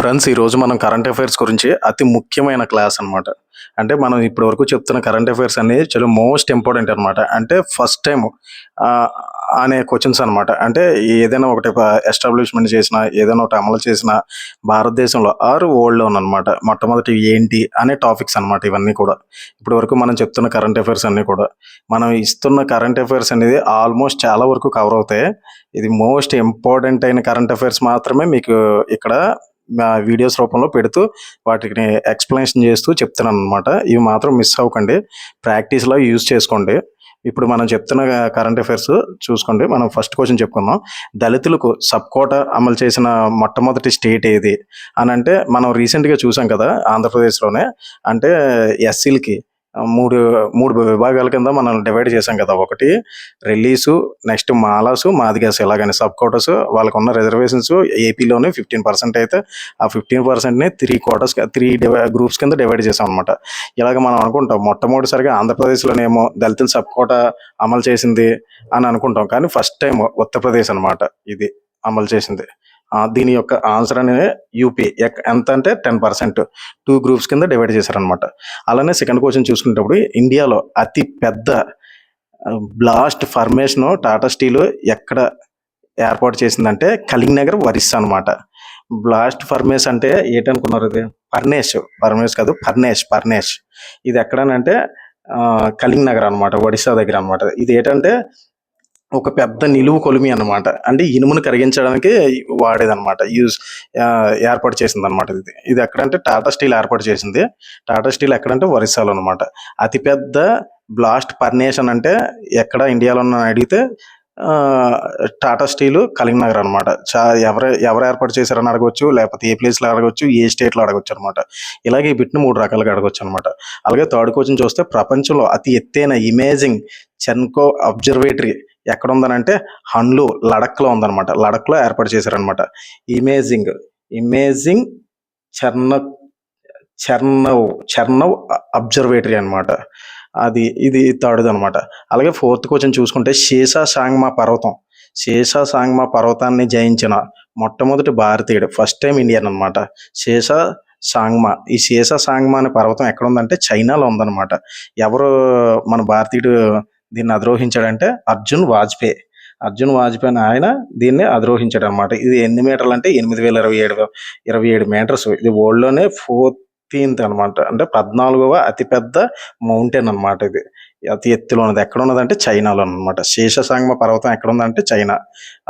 Friends, ఈరోజు మనం current affairs గురించి అతి ముఖ్యమైన క్లాస్ అనమాట. అంటే మనం ఇప్పటి వరకు చెప్తున్న కరెంట్ అఫైర్స్ అనేది చాలా మోస్ట్ ఇంపార్టెంట్ అనమాట. అంటే ఫస్ట్ టైం అనే క్వశ్చన్స్ అనమాట. అంటే ఏదైనా ఒకటి ఎస్టాబ్లిష్మెంట్ చేసిన, ఏదైనా ఒకటి అమలు చేసిన భారతదేశంలో ఆర్ వరల్డ్‌లోన అనమాట. మొట్టమొదటి ఏంటి అనే టాపిక్స్ అనమాట ఇవన్నీ కూడా. ఇప్పటి వరకు మనం చెప్తున్న కరెంట్ అఫైర్స్ అన్నీ కూడా. మనం ఇస్తున్న కరెంట్ అఫైర్స్ అనేది ఆల్మోస్ట్ చాలా వరకు కవర్ అవుతాయి. ఇది మోస్ట్ ఇంపార్టెంట్ అయిన కరెంట్ అఫైర్స్ మాత్రమే మీకు ఇక్కడ వీడియోస్ రూపంలో పెడుతూ వాటిని ఎక్స్ప్లెనేషన్ చేస్తూ చెప్తున్నాననమాట. ఇవి మాత్రం మిస్ అవ్వకండి. ప్రాక్టీస్‌లో యూజ్ చేసుకోండి. ఇప్పుడు మనం చెప్తున్న కరెంట్ అఫైర్స్ చూసుకోండి. మనం ఫస్ట్ క్వశ్చన్ చెప్పుకుందాం. దళితులకు సబ్ కోటా అమలు చేసిన మొట్టమొదటి స్టేట్ ఏది? అనంటే మనం రీసెంట్‌గా చూసాం కదా! ఆంధ్రప్రదేశ్‌లోనే. అంటే ఎస్సీలకి 3, 3 విభాగాల కింద మనం డివైడ్ చేశాం కదా! ఒకటి రెల్లీసు, నెక్స్ట్ మాలాసు, మాదిగాసు ఇలాగని సబ్ కోటాస్ వాళ్ళకున్న రిజర్వేషన్స్ ఏపీలోనే 15% అయితే ఆ 15%ని 3 కోటాస్ 3 గ్రూప్స్ కింద డివైడ్ చేసాం అనమాట. ఇలాగ మనం అనుకుంటాం మొట్టమొదటిసారిగా ఆంధ్రప్రదేశ్‌లోనేమో దళితులు సబ్ కోటా అమలు చేసింది అని అనుకుంటాం. కానీ ఫస్ట్ టైం ఉత్తరప్రదేశ్ అనమాట ఇది అమలు చేసింది. దీని యొక్క ఆన్సర్ అనేది యూపీ. ఎంత అంటే 10% 2 గ్రూప్స్ కింద డివైడ్ చేశారనమాట. అలానే సెకండ్ క్వశ్చన్ చూసుకునేటప్పుడు ఇండియాలో అతి పెద్ద బ్లాస్ట్ ఫార్మేషన్ టాటా స్టీల్ ఎక్కడ ఏర్పాటు చేసిందంటే కళింగనగర్, ఒరిస్సా అనమాట. బ్లాస్ట్ ఫర్నేస్ అంటే ఏంటనుకున్నారు? ఇది ఫర్నేస్ కాదు, ఫర్నేష్. ఇది ఎక్కడనంటే కళింగనగర్ అనమాట, ఒడిస్సా దగ్గర అనమాట. ఇది ఏంటంటే ఒక పెద్ద నిలువు కొలిమి అనమాట. అంటే ఇనుమును కరిగించడానికి వాడేదనమాట. ఏర్పాటు చేసిందనమాట ఇది. ఇది ఎక్కడంటే టాటా స్టీల్ ఏర్పాటు చేసింది. టాటా స్టీల్ ఎక్కడంటే ఒరిస్సాలో అనమాట. అతిపెద్ద బ్లాస్ట్ ఫర్నేషన్ అంటే ఎక్కడ ఇండియాలో అని అడిగితే టాటా స్టీలు కళింగనగర్ అనమాట. ఎవరు ఏర్పాటు చేశారని అడగవచ్చు, లేకపోతే ఏ ప్లేస్లో అడగవచ్చు, ఏ స్టేట్లో అడగవచ్చు అనమాట. ఇలాగే ఈ బిట్ని 3 రకాలుగా అడగవచ్చు అనమాట. అలాగే థర్డ్ క్వశ్చన్ చూస్తే ప్రపంచంలో అతి ఎత్తైన ఇమేజింగ్ చెన్కో అబ్జర్వేటరీ ఎక్కడ ఉందనంటే హన్లు, లడఖ్లో ఉందన్నమాట. లడఖ్లో ఏర్పాటు చేశారనమాట. ఇమేజింగ్ చర్నవ్ అబ్జర్వేటరీ అనమాట. ఇది థర్డ్ అనమాట. అలాగే ఫోర్త్ క్వశ్చన్ చూసుకుంటే శేషాసాంగ్మా పర్వతాన్ని జయించిన మొట్టమొదటి భారతీయుడు, ఫస్ట్ టైం ఇండియన్ అనమాట. ఈ శేషాసాంగ్మా అనే పర్వతం ఎక్కడ ఉందంటే చైనాలో ఉందన్నమాట. ఎవరు మన భారతీయుడు దీన్ని అధిరోహించాడంటే అర్జున్ వాజ్పేయి అని ఆయన దీన్ని అధిరోహించాడు అనమాట. ఇది ఎన్ని మీటర్లు అంటే 8027 మీటర్స్. ఇది వరల్డ్లోనే 14th అనమాట. అంటే 14వ అతిపెద్ద మౌంటైన్ అనమాట. ఇది అతి ఎత్తులో ఉన్నది. ఎక్కడ ఉన్నదంటే చైనాలో అనమాట. శేషసాంగమ పర్వతం ఎక్కడ ఉందంటే చైనా.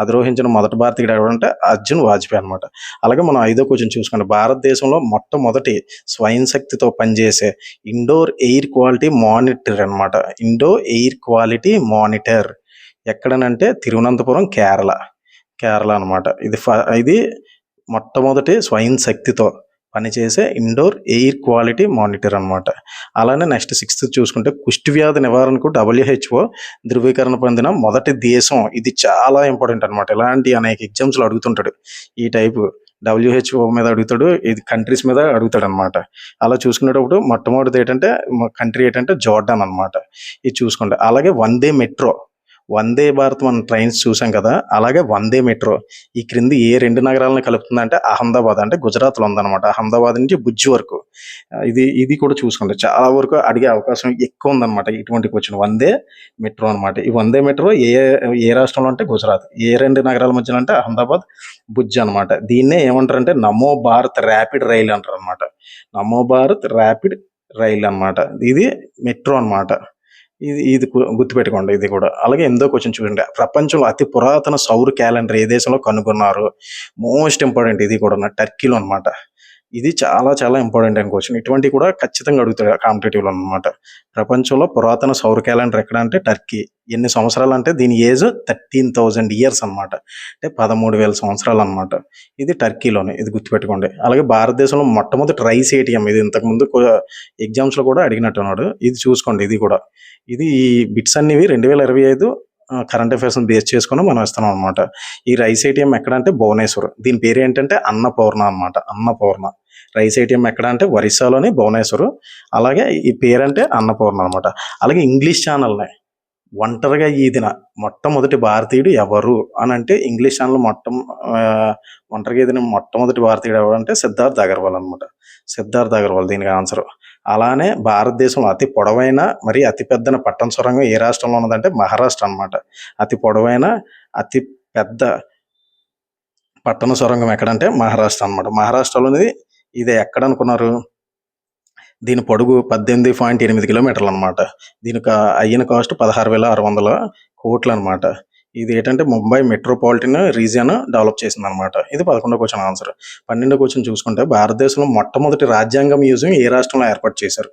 అధిరోహించిన మొదటి భారతీయుడు ఎవరంటే అర్జున్ వాజ్పేయి అనమాట. అలాగే మనం 5వ క్వశ్చన్ చూసుకోండి. భారతదేశంలో మొట్టమొదటి స్వయం శక్తితో పనిచేసే ఇండోర్ ఎయిర్ క్వాలిటీ మానిటర్ అనమాట. ఎక్కడనంటే తిరువనంతపురం, కేరళ అనమాట. ఇది మొట్టమొదటి స్వయం శక్తితో పనిచేసే ఇండోర్ ఎయిర్ క్వాలిటీ మానిటర్ అనమాట. అలానే నెక్స్ట్ 6th చూసుకుంటే కుష్టి వ్యాధి నివారణకు WHO ధృవీకరణ పొందిన మొదటి దేశం. ఇది చాలా ఇంపార్టెంట్ అనమాట. ఇలాంటి అనేక ఎగ్జామ్స్లో అడుగుతుంటాడు. ఈ టైపు WHO మీద అడుగుతాడు, ఇది కంట్రీస్ మీద అడుగుతాడు అనమాట. అలా చూసుకునేటప్పుడు మొట్టమొదటిది కంట్రీ ఏంటంటే జోర్డాన్ అనమాట. ఇది చూసుకోండి. అలాగే వందే భారత్ మనం ట్రైన్స్ చూసాం కదా, అలాగే వందే మెట్రో ఈ క్రింది ఏ 2 నగరాలను కలుపుతుందంటే అహ్మదాబాద్, అంటే గుజరాత్లో ఉందన్నమాట. అహ్మదాబాద్ నుంచి భుజ్ వరకు. ఇది కూడా చూసుకోండి. చాలా వరకు అడిగే అవకాశం ఎక్కువ ఉందన్నమాట ఇటువంటి క్వశ్చన్. వందే మెట్రో అనమాట. ఈ వందే మెట్రో ఏ రాష్ట్రంలో అంటే గుజరాత్. ఏ 2 నగరాల మధ్యలో అంటే అహ్మదాబాద్, భుజ్ అనమాట. దీన్నే ఏమంటారంటే నమో భారత్ ర్యాపిడ్ రైల్ అంటారు అనమాట. నమో భారత్ ర్యాపిడ్ రైల్ అనమాట. ఇది మెట్రో అనమాట. ఇది గుర్తుపెట్టుకోండి. ఇది కూడా. అలాగే 8వ క్వశ్చన్ చూడండి. ప్రపంచంలో అతి పురాతన సౌర క్యాలెండర్ ఏ దేశంలో కనుగొన్నారు? Most important. ఇది కూడా టర్కీలో అనమాట. ఇది చాలా చాలా ఇంపార్టెంట్ అయిన క్వశ్చన్. ఇటువంటివి కూడా ఖచ్చితంగా అడుగుతాడు కాంపిటేటివ్లో అనమాట. ప్రపంచంలో పురాతన సౌర క్యాలెండర్ ఎక్కడ అంటే టర్కీ. ఎన్ని సంవత్సరాలు అంటే దీని ఏజ్ 13,000 ఇయర్స్ అనమాట. అంటే 13,000 సంవత్సరాలు అనమాట. ఇది టర్కీలోనే. ఇది గుర్తుపెట్టుకోండి. అలాగే భారతదేశంలో మొట్టమొదటి రైస్ ఏటీఎం. ఇది ఇంతకుముందు ఎగ్జామ్స్లో కూడా అడిగినట్టున్నాడు. ఇది చూసుకోండి. ఇది ఈ బిట్స్ అన్నివి 2025 కరెంట్ అఫైర్స్ని బేస్ చేసుకుని మనం ఇస్తున్నాం అనమాట. ఈ రైస్ ఏటీఎం ఎక్కడ అంటే భువనేశ్వర్. దీని పేరు ఏంటంటే అన్నపూర్ణ అనమాట. రైస్ ఏటీఎం ఎక్కడ అంటే ఒరిస్సాలోని భువనేశ్వర్. అలాగే ఈ పేరు అంటే అన్నపూర్ణ అనమాట. అలాగే ఇంగ్లీష్ ఛానల్ని ఒంటరిగా ఈదిన మొట్టమొదటి భారతీయుడు ఎవరు అని అంటే ఇంగ్లీష్ ఛానల్ ఒంటరిగా ఈదిన మొట్టమొదటి భారతీయుడు ఎవరు అంటే సిద్ధార్థ్ అగర్వాల్ అనమాట. సిద్ధార్థ్ అగర్వాల్ దీనికి ఆన్సర్. అలానే భారతదేశంలో అతి పొడవైన మరి అతి పెద్ద పట్టణ సొరంగం ఏ రాష్ట్రంలో ఉన్నదంటే మహారాష్ట్ర అనమాట. అతి పొడవైన అతి పెద్ద పట్టణ సొరంగం ఎక్కడంటే మహారాష్ట్ర అనమాట. మహారాష్ట్రలోనిది ఇది ఎక్కడ అనుకున్నారు? దీని పొడుగు 18.8 కిలోమీటర్లు అనమాట. దీనికి అయిన కాస్ట్ 16,600 కోట్లు అనమాట. ఇది ఏంటంటే ముంబై మెట్రోపాలిటన్ రీజియన్ డెవలప్ చేసింది అనమాట. ఇది 11వ క్వశ్చన్ ఆన్సర్. 12వ క్వశ్చన్ చూసుకుంటే భారతదేశంలో మొట్టమొదటి రాజ్యాంగ మ్యూజియం ఏ రాష్ట్రంలో ఏర్పాటు చేశారు?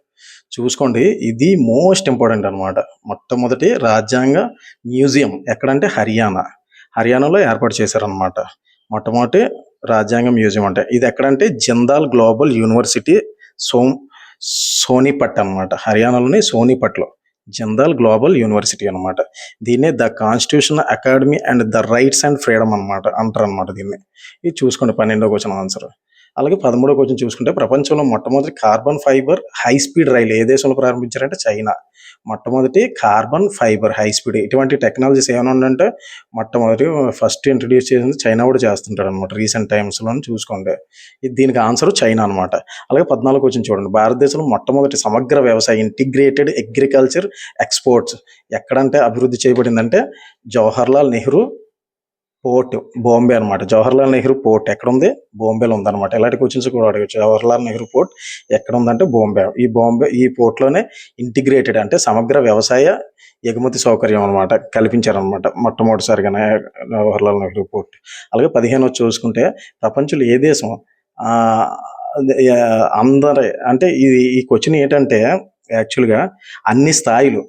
చూసుకోండి, ఇది మోస్ట్ ఇంపార్టెంట్ అనమాట. మొట్టమొదటి రాజ్యాంగ మ్యూజియం ఎక్కడంటే హర్యానాలో ఏర్పాటు చేశారనమాట. మొట్టమొదటి రాజ్యాంగ మ్యూజియం అంటే ఇది ఎక్కడంటే జిందాల్ గ్లోబల్ యూనివర్సిటీ సోనిపట్ అనమాట. హర్యానాలోని సోనిపట్లో జిందాల్ గ్లోబల్ యూనివర్సిటీ అనమాట. దీన్నే the constitution academy and the rights and freedom అనమాట అంటారు అనమాట దీన్ని. ఇది చూసుకోండి 12వ క్వశ్చన్ ఆన్సర్. అలాగే 13వ క్వశ్చన్ చూసుకుంటే ప్రపంచంలో మొట్టమొదటి కార్బన్ ఫైబర్ హై స్పీడ్ రైలు ఏ దేశంలో ప్రారంభించారంటే చైనా. మొట్టమొదటి కార్బన్ ఫైబర్ హై స్పీడ్ ఇటువంటి టెక్నాలజీస్ ఏమైనా ఉందంటే మొట్టమొదటి ఫస్ట్ ఇంట్రడ్యూస్ చేసింది చైనా కూడా చేస్తుంటాడు అనమాట రీసెంట్ టైమ్స్లో చూసుకోండి. దీనికి ఆన్సర్ చైనా అనమాట. అలాగే 14వ క్వశ్చన్ చూడండి, భారతదేశంలో మొట్టమొదటి సమగ్ర వ్యవసాయ ఇంటిగ్రేటెడ్ అగ్రికల్చర్ ఎక్స్పోర్ట్స్ ఎక్కడంటే అభివృద్ధి చేయబడిందంటే జవహర్లాల్ నెహ్రూ పోర్ట్ బాంబే అనమాట. జవహర్లాల్ నెహ్రూ పోర్ట్ ఎక్కడ ఉంది? బాంబేలో ఉందన్నమాట. ఇలాంటి క్వశ్చన్స్ కూడా అడగచ్చు. జవహర్లాల్ నెహ్రూ పోర్ట్ ఎక్కడ ఉందంటే బాంబే. ఈ పోర్ట్లోనే ఇంటిగ్రేటెడ్ అంటే సమగ్ర వ్యవసాయ ఎగుమతి సౌకర్యం అనమాట కల్పించారనమాట మొట్టమొదటిసారిగానే జవహర్లాల్ నెహ్రూ పోర్ట్. అలాగే 15 చూసుకుంటే ప్రపంచంలో ఏ దేశం అందరి అంటే ఈ క్వశ్చన్ ఏంటంటే యాక్చువల్గా అన్ని స్థాయిలు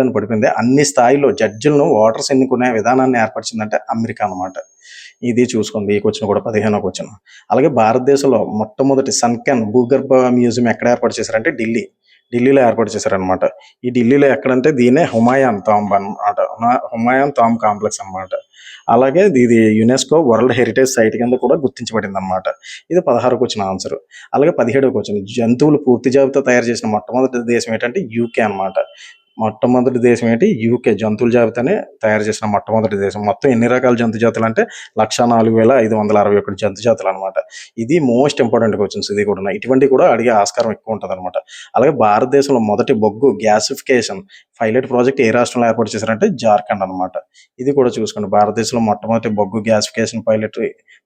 అని పడిపోయింది. అన్ని స్థాయిలో జడ్జిలను ఓటర్స్ ఎన్నుకునే విధానాన్ని ఏర్పరిచిందంటే అమెరికా అనమాట. ఇది చూసుకోండి, ఈ క్వశ్చన్ కూడా 15వ క్వశ్చన్. అలాగే భారతదేశంలో మొట్టమొదటి సన్కెన్ భూగర్భ మ్యూజియం ఎక్కడ ఏర్పాటు చేశారంటే ఢిల్లీలో ఏర్పాటు చేశారనమాట. ఈ ఢిల్లీలో ఎక్కడంటే దీనే హుమాయూన్ టాంబ్ కాంప్లెక్స్ అనమాట. అలాగే ఇది యునెస్కో వరల్డ్ హెరిటేజ్ సైట్ కింద కూడా గుర్తించబడింది అనమాట. ఇది 16వ క్వశ్చన్ ఆన్సర్. అలాగే 17వ క్వశ్చన్, జంతువులు పూర్తి జాబితా తయారు చేసిన మొట్టమొదటి దేశం ఏంటంటే యూకే అనమాట. మొట్టమొదటి దేశం ఏంటి? యూకే. జంతువుల జాబితాని తయారు చేసిన మొట్టమొదటి దేశం. మొత్తం ఎన్ని రకాల జంతు జాతులు అంటే 104,561 జంతు జాతులు అనమాట. ఇది మోస్ట్ ఇంపార్టెంట్ క్వశ్చన్స్. ఇది కూడా ఇటువంటి కూడా అడిగే ఆస్కారం ఎక్కువ ఉంటుంది అనమాట. అలాగే భారతదేశంలో మొదటి బొగ్గు గ్యాసిఫికేషన్ పైలట్ ప్రాజెక్ట్ ఏ రాష్ట్రంలో ఏర్పాటు చేశారంటే జార్ఖండ్ అనమాట. ఇది కూడా చూసుకోండి, భారతదేశంలో మొట్టమొదటి బొగ్గు గ్యాసిఫికేషన్ పైలట్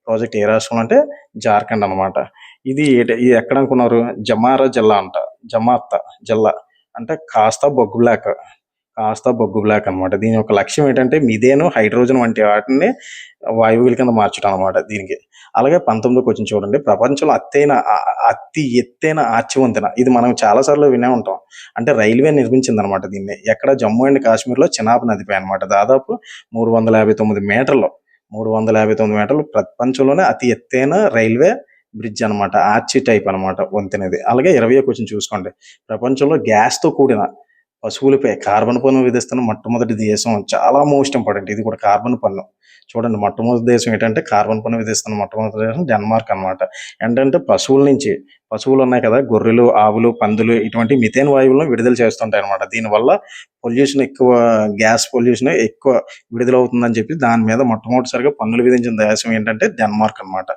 ప్రాజెక్ట్ ఏ రాష్ట్రంలో అంటే జార్ఖండ్ అనమాట. ఇది ఎక్కడ అనుకున్నారు? జమార్తా జిల్లా అంటే కాస్త బొగ్గు బ్లాక్ అనమాట. దీని యొక్క లక్ష్యం ఏంటంటే మిథేన్, హైడ్రోజన్ వంటి వాటిని వాయువుల కింద మార్చడం అనమాట దీనికి. అలాగే 19వ క్వశ్చన్ చూడండి, ప్రపంచంలో అతి ఎత్తైన ఆర్చి వంతెన ఇది మనం చాలాసార్లు వినే ఉంటాం. అంటే రైల్వే నిర్మించింది అనమాట దీన్ని. ఎక్కడ? జమ్మూ అండ్ కాశ్మీర్లో చినాబ్ నదిపై అనమాట. దాదాపు 359 మీటర్లు ప్రపంచంలోనే అతి ఎత్తైన రైల్వే బ్రిడ్జ్ అనమాట. ఆర్చి టైప్ అనమాట వంతెనది. అలాగే 20వ క్వశ్చన్ చూసుకోండి, ప్రపంచంలో గ్యాస్తో కూడిన పశువులపై కార్బన్ పన్ను విధిస్తున్న మొట్టమొదటి దేశం చాలా మోస్ట్ ఇంపార్టెంట్. ఇది కూడా కార్బన్ పన్ను చూడండి. మొట్టమొదటి దేశం ఏంటంటే కార్బన్ పన్ను విధిస్తున్న మొట్టమొదటి దేశం డెన్మార్క్ అనమాట. ఏంటంటే పశువులు ఉన్నాయి కదా, గొర్రెలు, ఆవులు, పందులు ఇటువంటి మిథేన్ వాయువులను విడుదల చేస్తుంటాయి అనమాట. దీనివల్ల గ్యాస్ పొల్యూషన్ ఎక్కువ విడుదలవుతుందని చెప్పి దాని మీద మొట్టమొదటిసారిగా పన్నులు విధించిన దేశం ఏంటంటే డెన్మార్క్ అనమాట.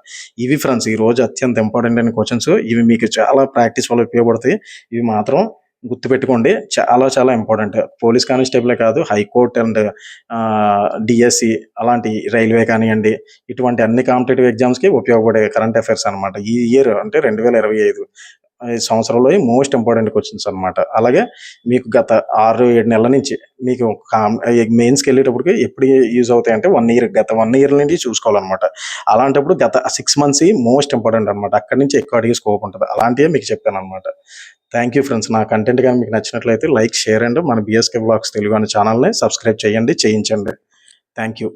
ఇవి ఫ్రెండ్స్ ఈ రోజు అత్యంత ఇంపార్టెంట్ అయిన క్వశ్చన్స్. ఇవి మీకు చాలా ప్రాక్టీస్ వల్ల ఉపయోగపడతాయి. ఇవి మాత్రం గుర్తుపెట్టుకోండి, చాలా చాలా ఇంపార్టెంట్. పోలీస్ కానిస్టేబులే కాదు, హైకోర్టు అండ్ డిఎస్సి అలాంటి రైల్వే కానివ్వండి, ఇటువంటి అన్ని కాంపిటేటివ్ ఎగ్జామ్స్కి ఉపయోగపడే కరెంట్ అఫైర్స్ అనమాట. ఈ ఇయర్ అంటే 2025 సంవత్సరంలో మోస్ట్ ఇంపార్టెంట్ క్వశ్చన్స్ అనమాట. అలాగే మీకు గత 6-7 నెలల నుంచి మీకు మెయిన్స్కి వెళ్ళేటప్పటికి ఎప్పుడు యూజ్ అవుతాయి అంటే గత 1 ఇయర్ నుండి చూసుకోవాలన్నమాట. అలాంటప్పుడు గత 6 మంత్స్ మోస్ట్ ఇంపార్టెంట్ అనమాట. అక్కడి నుంచి ఎక్కువ అడిగే స్కోప్ ఉంటుంది. అలాంటివే మీకు చెప్పాను అనమాట. Thank you friends. నా కంటెంట్ కానీ మీకు నచ్చినట్లయితే లైక్, షేర్ అండ్ మన బిఎస్కే వ్లాగ్స్ తెలుగు అనే ఛానల్ని సబ్స్క్రైబ్ చేయించండి. Thank you.